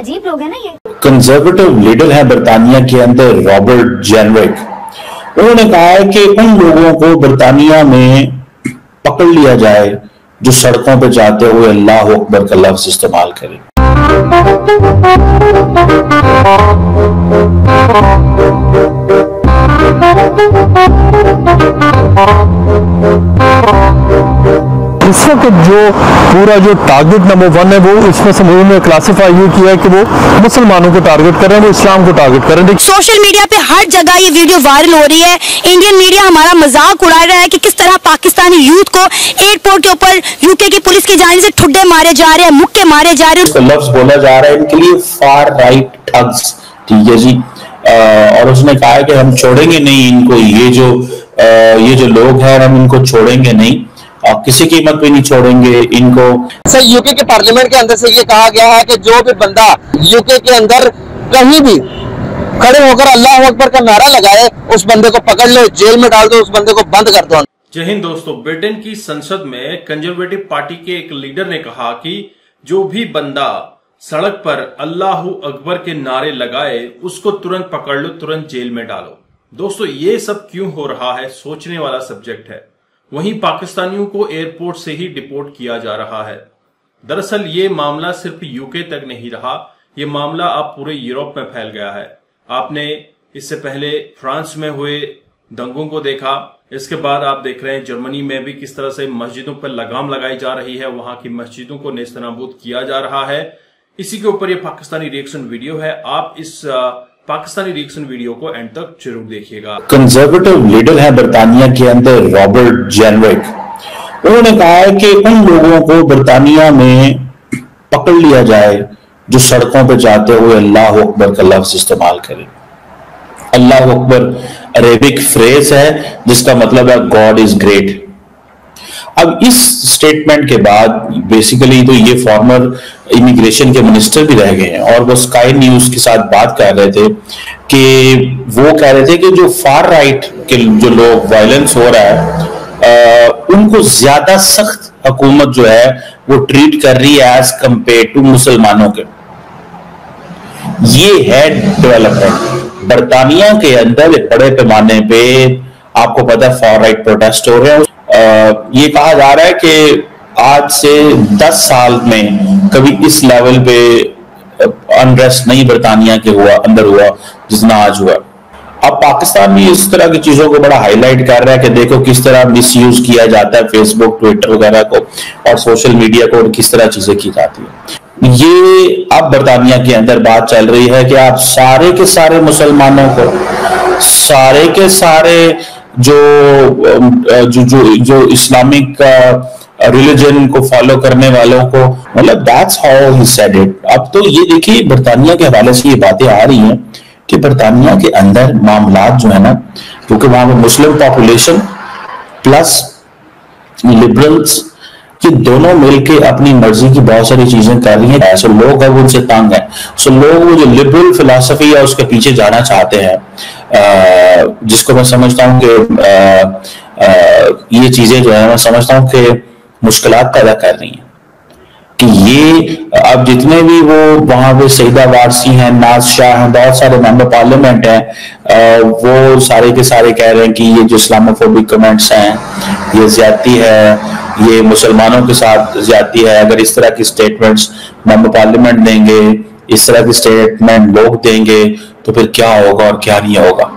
अजीब लोग हैं ना ये। कंजर्वेटिव लीडर है बरतानिया के अंदर रॉबर्ट जेनरिक। उन्होंने कहा है कि उन लोगों को बरतानिया में पकड़ लिया जाए जो सड़कों पर जाते हुए अल्लाह अकबर का लफ्ज इस्तेमाल करें। इस वक्त जो पूरा जो टारगेट नंबर 1 है वो इसमें समूह में क्लासिफाई ये किया है कि वो मुसलमानों को टारगेट कर रहे हैं, वो इस्लाम को टारगेट कर रहे हैं। सोशल मीडिया पे हर जगह ये वीडियो वायरल हो रही है। इंडियन मीडिया हमारा मजाक उड़ा रहा है कि किस तरह पाकिस्तानी यूथ को एयरपोर्ट के ऊपर यूके की पुलिस की जानिब से ठुड्डे मारे जा रहे हैं, मुक्के मारे जा रहे हैं। लफ्ज बोला जा रहा है इनके लिए फार राइट ठग्स, ठीक है जी। और उसने कहा है कि हम छोड़ेंगे नहीं इनको, ये जो लोग हैं हम इनको छोड़ेंगे नहीं, किसी कीमत पे नहीं छोड़ेंगे इनको। सर यूके के पार्लियामेंट के अंदर से ये कहा गया है कि जो भी बंदा यूके के अंदर कहीं भी खड़े होकर अल्लाह अकबर का नारा लगाए उस बंदे को पकड़ लो, जेल में डाल दो, उस बंदे को बंद कर दो। जय हिंद दोस्तों। ब्रिटेन की संसद में कंजर्वेटिव पार्टी के एक लीडर ने कहा कि जो भी बंदा सड़क पर अल्लाह अकबर के नारे लगाए उसको तुरंत पकड़ लो, तुरंत जेल में डालो। दोस्तों ये सब क्यों हो रहा है, सोचने वाला सब्जेक्ट है। वहीं पाकिस्तानियों को एयरपोर्ट से ही डिपोर्ट किया जा रहा है। दरअसल ये मामला सिर्फ यूके तक नहीं रहा, ये मामला अब पूरे यूरोप में फैल गया है। आपने इससे पहले फ्रांस में हुए दंगों को देखा, इसके बाद आप देख रहे हैं जर्मनी में भी किस तरह से मस्जिदों पर लगाम लगाई जा रही है, वहां की मस्जिदों को नेस्तनाबूद किया जा रहा है। इसी के ऊपर ये पाकिस्तानी रिएक्शन वीडियो है। आप इस पाकिस्तानी रिएक्शन वीडियो को एंड तक जरूर देखिएगा। कंजर्वेटिव लीडर है बरतानिया के अंदर रॉबर्ट जेनरिक। उन्होंने कहा है कि उन लोगों को बरतानिया में पकड़ लिया जाए जो सड़कों पर जाते हुए अल्लाह अकबर का लफ्ज इस्तेमाल करें। अल्लाह अकबर अरेबिक फ्रेज है जिसका मतलब है गॉड इज ग्रेट। अब इस स्टेटमेंट के बाद बेसिकली तो ये फॉर्मर इमिग्रेशन के मिनिस्टर भी रह गए हैं और वो स्काई न्यूज के साथ बात कर रहे थे कि वो कह रहे थे कि जो फार राइट के जो लोग वायलेंस हो रहा है उनको ज्यादा सख्त हुकूमत जो है वो ट्रीट कर रही है एज कंपेयर टू मुसलमानों के। ये है डेवलपमेंट। बरतानिया के अंदर बड़े पैमाने पे आपको पता है फार राइट प्रोटेस्ट हो रहे हैं। ये कहा जा रहा है कि आज से 10 साल में कभी इस लेवल पे अनरेस्ट नहीं बरतानिया के अंदर हुआ जितना आज हुआ। अब पाकिस्तान भी इस तरह की चीजों को बड़ा हाईलाइट कर रहा है कि देखो किस तरह मिसयूज किया जाता है फेसबुक, ट्विटर वगैरह को और सोशल मीडिया को, और किस तरह चीजें की जाती है। ये अब बरतानिया के अंदर बात चल रही है कि आप सारे के सारे मुसलमानों को, सारे के सारे जो इस्लामिक रिलीजन को फॉलो करने वालों को, मतलब that's how he said it. अब तो ये देखिए बरतानिया के हवाले से ये बातें आ रही हैं कि बरतानिया के अंदर मामलात जो है ना, क्योंकि वहां पे मुस्लिम पॉपुलेशन प्लस लिबरल्स ये दोनों मिलके अपनी मर्जी की बहुत सारी चीजें कर रही हैं। सो लोग अब उनसे तंग हैं। सो लोग वो जो लिबरल फिलॉसफी है उसके पीछे जाना चाहते हैं, जिसको मैं समझता हूँ कि ये चीजें जो है मैं समझता हूँ कि मुश्किलात पैदा कर रही हैं कि ये अब जितने भी वो वहां पे सईदा वारसी हैं, नाज शाह हैं, बहुत सारे मेंबर पार्लियामेंट हैं, वो सारे के सारे कह रहे हैं कि ये जो इस्लामोफोबिक कमेंट्स हैं ये ज्यादती है, ये मुसलमानों के साथ ज्यादती है। अगर इस तरह की स्टेटमेंट्स मेंबर पार्लियामेंट देंगे, इस तरह की स्टेटमेंट लोग देंगे तो फिर क्या होगा और क्या नहीं होगा।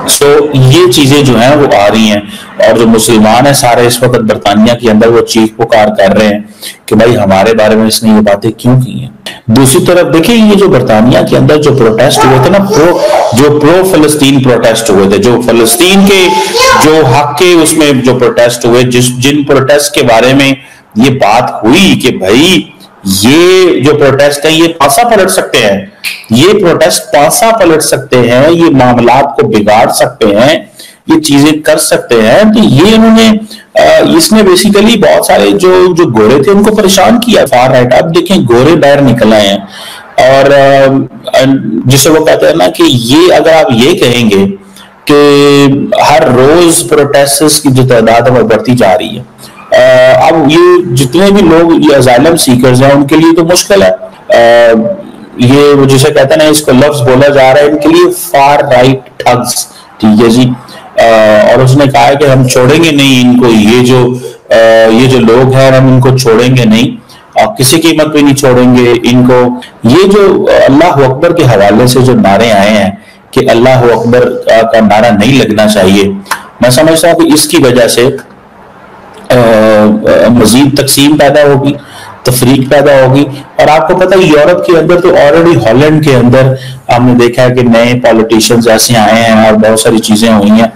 सो ये चीजें जो हैं वो आ रही हैं और जो मुसलमान है सारे इस वक्त बरतानिया के अंदर वो चीख पुकार कर रहे हैं कि भाई हमारे बारे में इसने ये बातें क्यों की हैं। दूसरी तरफ देखिए ये जो बरतानिया के अंदर जो प्रोटेस्ट हुए थे ना, प्रो फलस्तीन प्रोटेस्ट हुए थे, जो फलस्तीन के जो हक के उसमें जो प्रोटेस्ट हुए, जिन प्रोटेस्ट के बारे में ये बात हुई कि भाई ये जो प्रोटेस्ट है ये पासा पलट सकते हैं, ये प्रोटेस्ट पासा पलट सकते हैं, ये मामलात को बिगाड़ सकते हैं, ये चीजें कर सकते हैं, तो ये इन्होंने इसने बेसिकली बहुत सारे जो गोरे थे उनको परेशान किया फार राइट। अब देखें गोरे बाहर निकल आए हैं और जिसे वो कहते हैं ना कि ये अगर आप ये कहेंगे कि हर रोज प्रोटेस्ट की जो तादाद है वो बढ़ती जा रही है। अब ये जितने भी लोग ये असाइलम सीकर्स हैं उनके लिए तो मुश्किल है, ये वो जिसे कहते हैं ना, इसको लफ्ज बोला जा रहा है इनके लिए फार राइट ठग्स, ठीक है जी। और उसने कहा है कि हम छोड़ेंगे नहीं इनको, ये जो लोग हैं हम इनको छोड़ेंगे नहीं, किसी कीमत पे नहीं छोड़ेंगे इनको। ये जो अल्लाह अकबर के हवाले से जो नारे आए हैं कि अल्लाह अकबर का नारा नहीं लगना चाहिए, मैं समझता हूँ कि इसकी वजह से मजीद तकसीम पैदा होगी, तफरीक पैदा होगी। और आपको पता है यूरोप के अंदर तो ऑलरेडी हॉलैंड के अंदर हमने देखा है कि नए पॉलिटिशियंस ऐसे आए हैं और बहुत सारी चीजें हुई हैं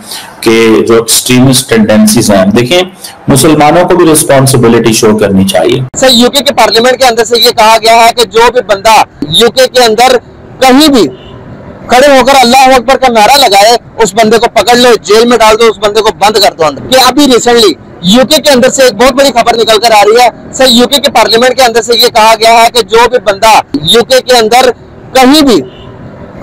कि जो एक्सट्रीमिस्ट टेंडेंसीज हैं। देखें, मुसलमानों को भी रिस्पॉन्सिबिलिटी शो करनी चाहिए। सर, यूके के पार्लियामेंट के अंदर से ये कहा गया है कि जो भी बंदा यूके के अंदर कहीं भी खड़े होकर अल्लाह अकबर का नारा लगाए, उस बंदे को पकड़ लो, जेल में डाल दो, उस बंदे को बंद कर दो अंदर। ये अभी रिसेंटली यूके के अंदर से एक बहुत बड़ी खबर निकल कर आ रही है। सर, यूके के पार्लियामेंट के अंदर से ये कहा गया है कि जो भी बंदा यूके के अंदर कहीं भी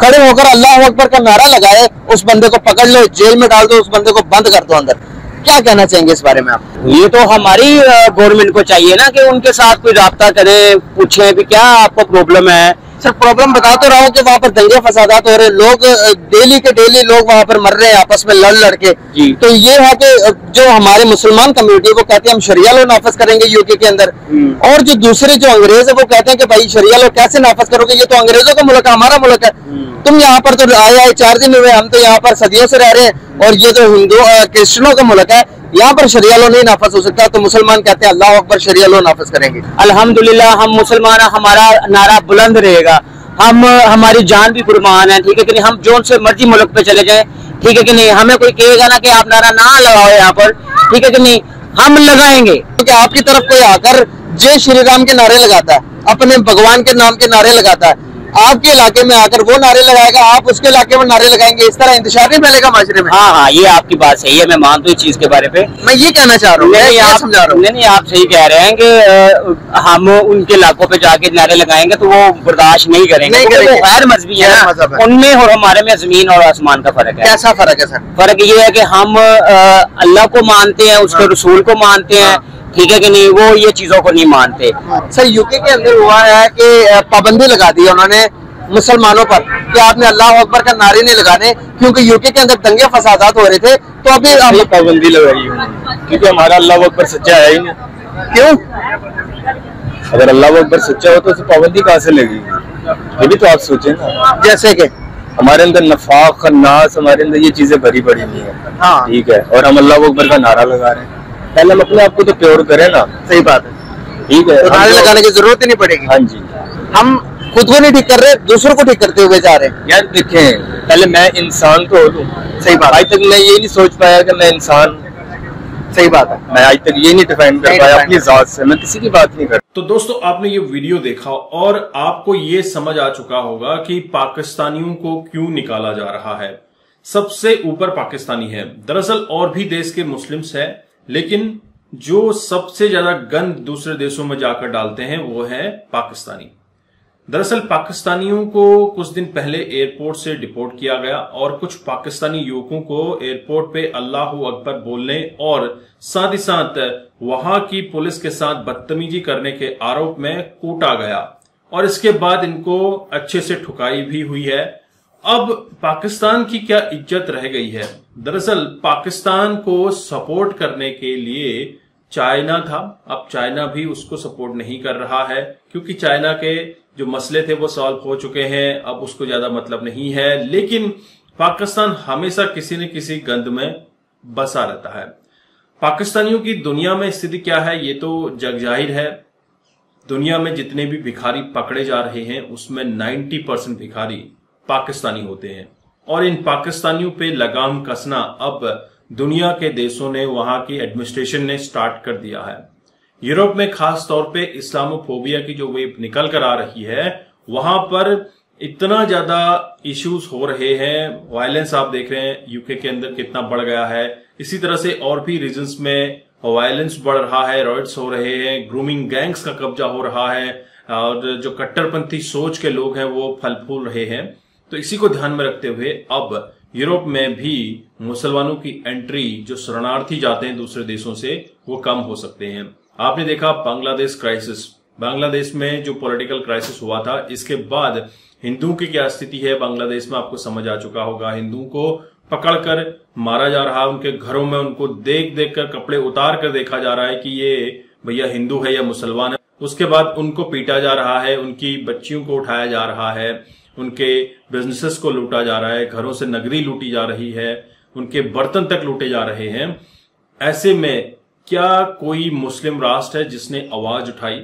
खड़े होकर अल्लाह अकबर का नारा लगाए, उस बंदे को पकड़ लो, जेल में डाल दो, उस बंदे को बंद कर दो अंदर। क्या कहना चाहेंगे इस बारे में आप? ये तो हमारी गवर्नमेंट को चाहिए ना कि उनके साथ कोई राब्ता करे, पूछे भी क्या आपको प्रॉब्लम है। सर, प्रॉब्लम बता तो रहा हूँ कि वहाँ पर दंगे फसादात हो रहे, लोग डेली के डेली लोग वहाँ पर मर रहे हैं आपस में लड़ के। तो ये है कि जो हमारे मुसलमान कम्युनिटी वो कहते हैं हम शरिया लॉ नाफिज करेंगे यूके के अंदर, और जो दूसरे जो अंग्रेज है वो कहते हैं कि भाई शरिया लॉ कैसे नाफिज करोगे, ये तो अंग्रेजों का मुल्क है, हमारा मुल्क है। तुम यहाँ पर तो आए 4 दिन हुए, हम तो यहाँ पर सदियों से रह रहे हैं, और ये जो हिंदू क्रिश्चियनों का मुल्क है, यहाँ पर शरिया लॉ नहीं नाफिज हो सकता। तो मुसलमान कहते हैं अल्लाह अकबर, शरिया लॉ नाफिज करेंगे। अल्हम्दुलिल्लाह हम मुसलमान, हमारा नारा बुलंद रहेगा, हम हमारी जान भी कुर्बान है, ठीक है कि नहीं। हम जो से मर्जी मुल्क पे चले जाएं, ठीक है कि नहीं। हमें कोई कहेगा ना कि आप नारा ना लगाओ यहाँ पर, ठीक है कि नहीं, हम लगाएंगे। क्योंकि आपकी तरफ कोई आकर जय श्री राम के नारे लगाता है, अपने भगवान के नाम के नारे लगाता है, आपके इलाके में आकर वो नारे लगाएगा, आप उसके इलाके में नारे लगाएंगे, इस तरह इंतशार नहीं फैलेगा माशरे में। हाँ, ये आपकी बात सही है, मैं मानता हूँ इस चीज के बारे पे। मैं ये कहना चाह रहा हूँ, समझा रहा हूँ। नहीं, आप सही कह रहे हैं कि हम उनके इलाकों पे जाके नारे लगाएंगे तो वो बर्दाश्त नहीं करेंगे, वो गैर मजहबी है ना, उनमें और हमारे में जमीन और आसमान का फर्क है। कैसा फर्क है सर? फर्क ये है कि हम अल्लाह को मानते हैं, उसके रसूल को मानते हैं, ठीक है कि नहीं, वो ये चीजों को नहीं मानते। सर, यूके के अंदर हुआ है कि पाबंदी लगा दी उन्होंने मुसलमानों पर कि आपने अल्लाह अकबर का नारे नहीं लगाने, क्योंकि यूके के अंदर दंगे फसादात हो रहे थे। तो अभी पाबंदी लगाई है क्योंकि हमारा अल्लाह अकबर सच्चा है ही नहीं। क्यों? अगर अल्लाह अकबर सच्चा हो तो पाबंदी कहाँ से लगेगी? ये भी तो आप सोचें ना। जैसे कि हमारे अंदर नफाक खन्नास, हमारे अंदर ये चीजें भरी पड़ी नहीं है, हाँ ठीक है, और हम अल्लाह अकबर का नारा लगा रहे हैं। पहले हम अपने आप को तो प्योर करें ना। सही बात है, ठीक है, तो नारे लगाने की जरूरत ही नहीं पड़ेगी। हाँ जी, हम खुद को नहीं ठीक कर रहे, दूसरों को ठीक करते हुए जा रहे हैं। यार देखें, पहले मैं इंसान तो हो लूं। सही बात। आज तक मैं ये नहीं सोच पाया कि मैं इंसान। सही बात है, मैं आज तक ये नहीं डिफाइन कर पाया अपनी जात से, मैं किसी की बात नहीं कर। तो दोस्तों, आपने ये वीडियो देखा और आपको ये समझ आ चुका होगा कि पाकिस्तानियों को क्यों निकाला जा रहा है। सबसे ऊपर पाकिस्तानी है, दरअसल और भी देश के मुस्लिम्स हैं, लेकिन जो सबसे ज्यादा गंद दूसरे देशों में जाकर डालते हैं वो है पाकिस्तानी। दरअसल पाकिस्तानियों को कुछ दिन पहले एयरपोर्ट से डिपोर्ट किया गया और कुछ पाकिस्तानी युवकों को एयरपोर्ट पे अल्लाहू अकबर बोलने और साथ ही साथ वहां की पुलिस के साथ बदतमीजी करने के आरोप में कूटा गया और इसके बाद इनको अच्छे से ठुकाई भी हुई है। अब पाकिस्तान की क्या इज्जत रह गई है? दरअसल पाकिस्तान को सपोर्ट करने के लिए चाइना था, अब चाइना भी उसको सपोर्ट नहीं कर रहा है क्योंकि चाइना के जो मसले थे वो सॉल्व हो चुके हैं, अब उसको ज्यादा मतलब नहीं है। लेकिन पाकिस्तान हमेशा किसी न किसी गंद में बसा रहता है। पाकिस्तानियों की दुनिया में स्थिति क्या है ये तो जग जाहिर है। दुनिया में जितने भी भिखारी पकड़े जा रहे हैं उसमें 90% भिखारी पाकिस्तानी होते हैं और इन पाकिस्तानियों पे लगाम कसना अब दुनिया के देशों ने, वहां की एडमिनिस्ट्रेशन ने स्टार्ट कर दिया है। यूरोप में खास तौर पे इस्लामोफोबिया की जो वेव निकल कर आ रही है वहां पर इतना ज्यादा इश्यूज हो रहे हैं। वायलेंस आप देख रहे हैं यूके के अंदर कितना बढ़ गया है। इसी तरह से और भी रीजन्स में वायलेंस बढ़ रहा है, रॉयट्स हो रहे हैं, ग्रूमिंग गैंग्स का कब्जा हो रहा है और जो कट्टरपंथी सोच के लोग हैं वो फल फूल रहे हैं। तो इसी को ध्यान में रखते हुए अब यूरोप में भी मुसलमानों की एंट्री, जो शरणार्थी जाते हैं दूसरे देशों से, वो कम हो सकते हैं। आपने देखा बांग्लादेश क्राइसिस, बांग्लादेश में जो पॉलिटिकल क्राइसिस हुआ था, इसके बाद हिंदुओं की क्या स्थिति है बांग्लादेश में आपको समझ आ चुका होगा। हिंदुओं को पकड़कर मारा जा रहा है, उनके घरों में उनको देख देख कर कपड़े उतार कर देखा जा रहा है कि ये भैया हिंदू है या मुसलमान है। उसके बाद उनको पीटा जा रहा है, उनकी बच्चियों को उठाया जा रहा है, उनके बिजनेसेस को लूटा जा रहा है, घरों से नगरी लूटी जा रही है, उनके बर्तन तक लूटे जा रहे हैं। ऐसे में क्या कोई मुस्लिम राष्ट्र है जिसने आवाज उठाई?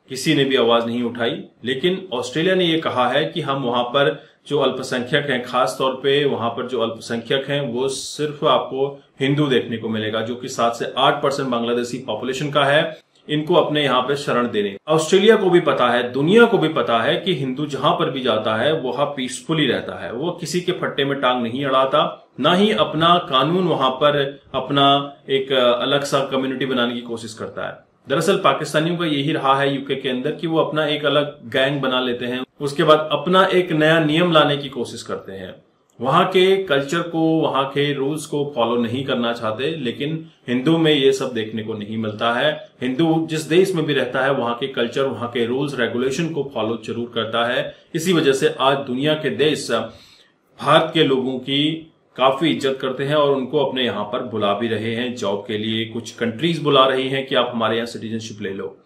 किसी ने भी आवाज नहीं उठाई। लेकिन ऑस्ट्रेलिया ने यह कहा है कि हम वहां पर जो अल्पसंख्यक हैं, खास तौर पे वहां पर जो अल्पसंख्यक हैं वो सिर्फ आपको हिंदू देखने को मिलेगा, जो कि 7 से 8% बांग्लादेशी पॉपुलेशन का है, इनको अपने यहाँ पे शरण देने। ऑस्ट्रेलिया को भी पता है, दुनिया को भी पता है कि हिंदू जहां पर भी जाता है वहां पीसफुली रहता है, वो किसी के फट्टे में टांग नहीं अड़ाता, ना ही अपना कानून वहां पर अपना एक अलग सा कम्युनिटी बनाने की कोशिश करता है। दरअसल पाकिस्तानियों का यही रहा है यूके के अंदर कि वो अपना एक अलग गैंग बना लेते हैं, उसके बाद अपना एक नया नियम लाने की कोशिश करते हैं। वहां के कल्चर को, वहां के रूल्स को फॉलो नहीं करना चाहते, लेकिन हिंदू में ये सब देखने को नहीं मिलता है। हिंदू जिस देश में भी रहता है वहां के कल्चर, वहां के रूल्स रेगुलेशन को फॉलो जरूर करता है। इसी वजह से आज दुनिया के देश भारत के लोगों की काफी इज्जत करते हैं और उनको अपने यहां पर बुला भी रहे हैं जॉब के लिए। कुछ कंट्रीज बुला रही हैं कि आप हमारे यहां सिटीजनशिप ले लो।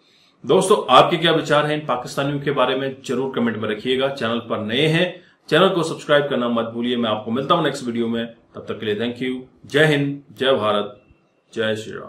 दोस्तों, आपके क्या विचार हैं इन पाकिस्तानियों के बारे में जरूर कमेंट में रखिएगा। चैनल पर नए हैं, चैनल को सब्सक्राइब करना मत भूलिए। मैं आपको मिलता हूं नेक्स्ट वीडियो में, तब तक के लिए थैंक यू। जय हिंद, जय भारत, जय श्री राम।